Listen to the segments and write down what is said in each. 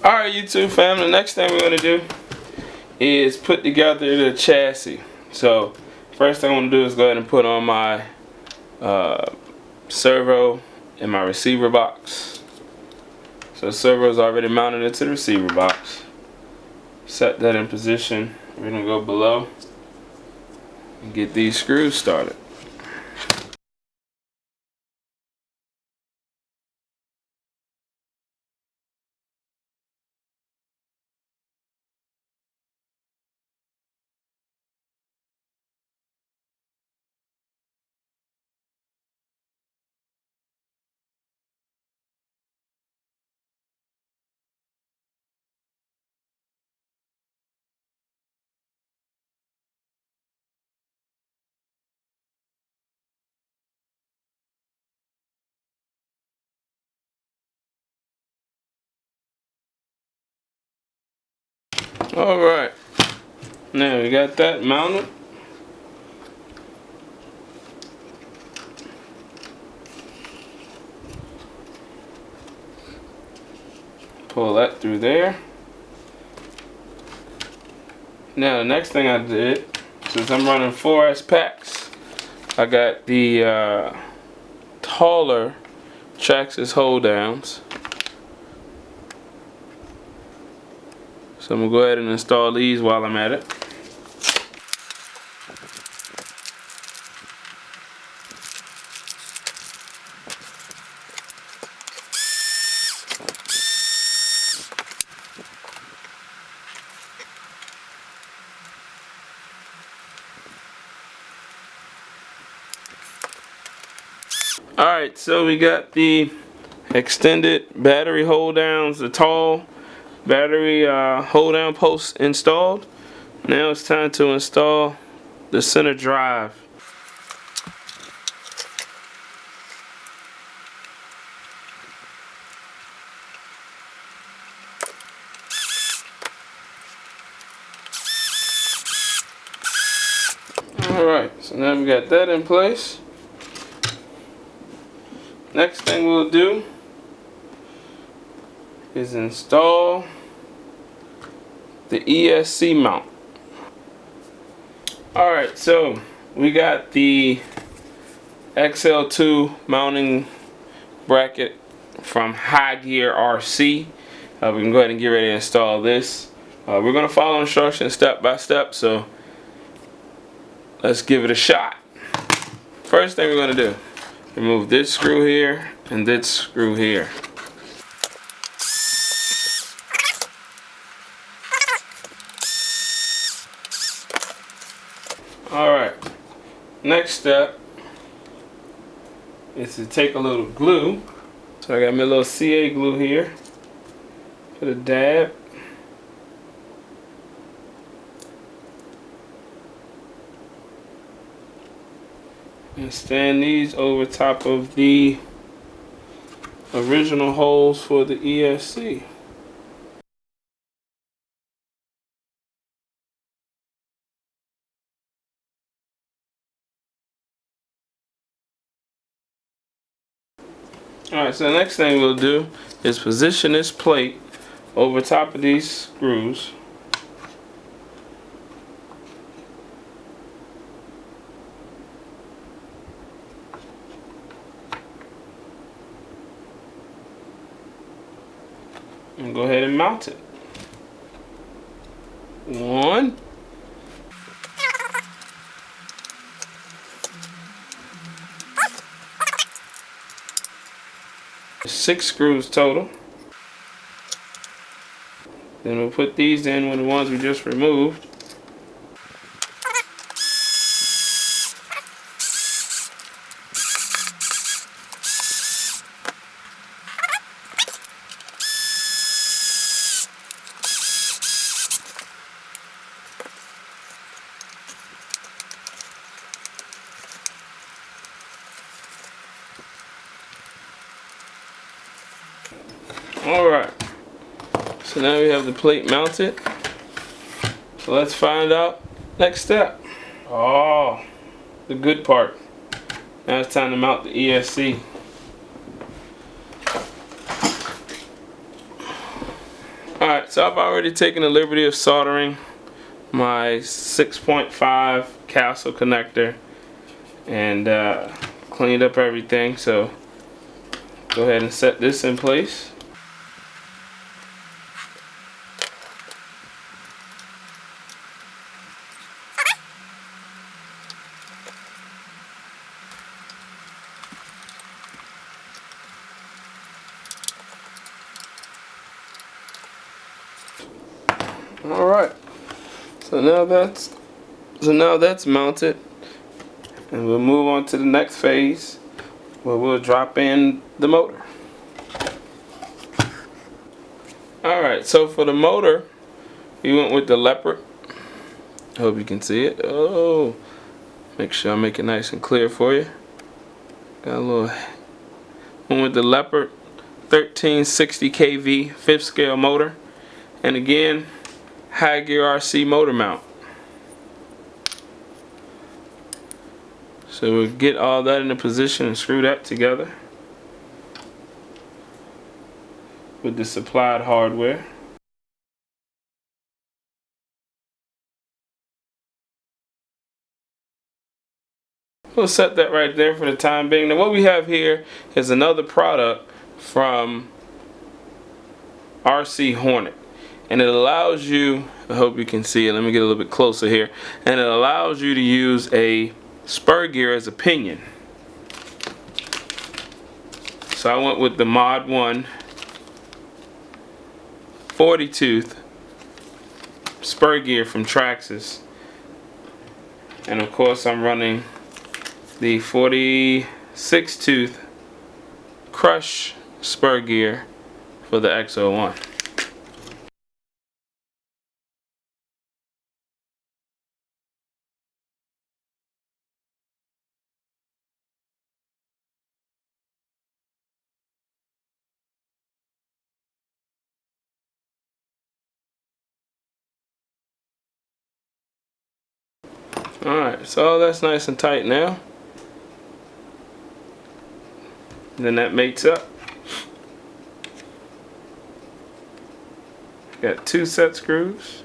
Alright YouTube fam, the next thing we're going to do is put together the chassis. So first thing I want to do is go ahead and put on my servo in my receiver box. So the servo is already mounted into the receiver box. Set that in position. We're going to go below and get these screws started. Alright, now we got that mounted. Pull that through there. Now the next thing I did, since I'm running 4S packs, I got the taller Traxxas hold downs. So I'm going to go ahead and install these while I'm at it. Alright, so we got the extended battery hold downs, the tall battery hold down posts installed. Now it's time to install the center drive. Alright, so now we got that in place. Next thing we'll do is install the ESC mount. Alright, so we got the XL2 mounting bracket from High Gear RC. We can go ahead and get ready to install this. We're going to follow instructions step by step, so let's give it a shot. First thing we're going to do, remove this screw here and this screw here. Alright, next step is to take a little glue. So I got my little CA glue here. Put a dab. And stand these over top of the original holes for the ESC. Alright, so the next thing we'll do is position this plate over top of these screws. And go ahead and mount it. 1. 6 screws total. Then we'll put these in with the ones we just removed. Alright, so now we have the plate mounted. So let's find out next step. Oh, the good part. Now it's time to mount the ESC. Alright, so I've already taken the liberty of soldering my 6.5 capsule connector and cleaned up everything, so go ahead and set this in place. Alright, so now that's mounted, and we'll move on to the next phase where we'll drop in the motor. Alright, so for the motor, we went with the Leopard. Hope you can see it. Oh, make sure I make it nice and clear for you. Got a little, went with the Leopard 1360 kV 5th scale motor, and again, high gear RC motor mount. So we'll get all that into position and screw that together with the supplied hardware. We'll set that right there for the time being. Now what we have here is another product from RC Hornet, and it allows you, I hope you can see it, let me get a little bit closer here, and it allows you to use a spur gear as a pinion. So I went with the Mod 1 40 tooth spur gear from Traxxas, and of course I'm running the 46 tooth crush spur gear for the XO-1. Alright, so all that's nice and tight now. Then that mates up. Got 2 set screws.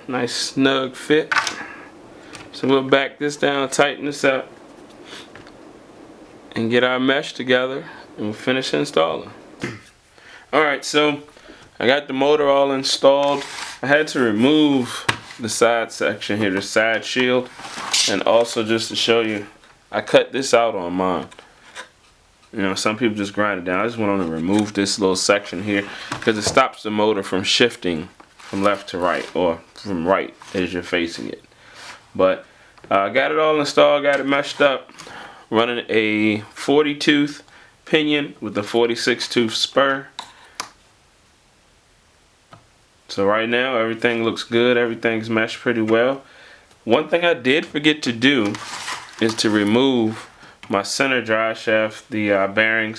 Nice snug fit. So we'll back this down, tighten this up, and get our mesh together, and we'll finish installing. Alright, so I got the motor all installed. I had to remove the side section here, the side shield, and also just to show you, I cut this out on mine. You know, some people just grind it down. I just went on and removed this little section here because it stops the motor from shifting from left to right, or from right as you're facing it. But I got it all installed, got it meshed up, running a 40 tooth pinion with a 46 tooth spur. So right now everything looks good, everything's meshed pretty well. One thing I did forget to do is to remove my center drive shaft, the bearing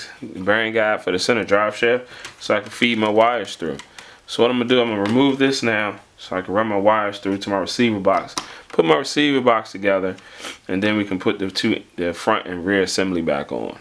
guide for the center drive shaft, so I can feed my wires through. So what I'm gonna do, I'm gonna remove this now so I can run my wires through to my receiver box, put my receiver box together, and then we can put the front and rear assembly back on.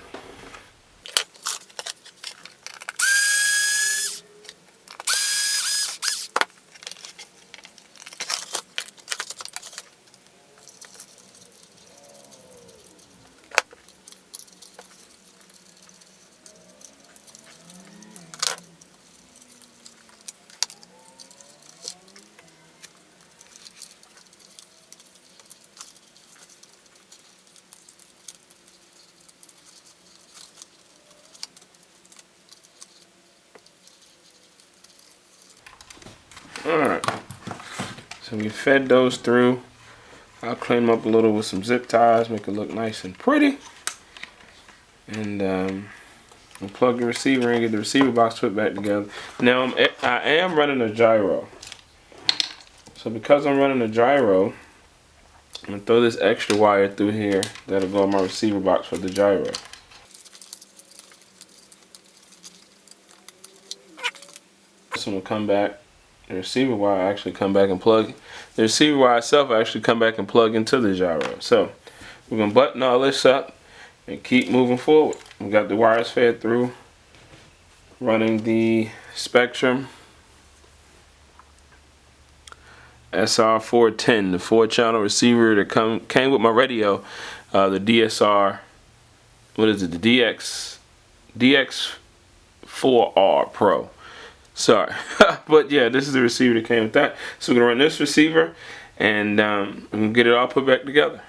Alright, so we fed those through. I'll clean them up a little with some zip ties, make it look nice and pretty. And we'll plug the receiver in, get the receiver box put back together. Now I am running a gyro. So because I'm running a gyro, I'm going to throw this extra wire through here that'll go in my receiver box for the gyro. This one will come back. The receiver wire actually come back and plug. The receiver wire itself actually come back and plug into the gyro. So we're gonna button all this up, and keep moving forward. We got the wires fed through, running the Spectrum SR410, the 4-channel receiver that came with my radio, the DSR. What is it? The DX4R Pro. Sorry, but yeah, this is the receiver that came with that. So we're gonna run this receiver, and we can get it all put back together.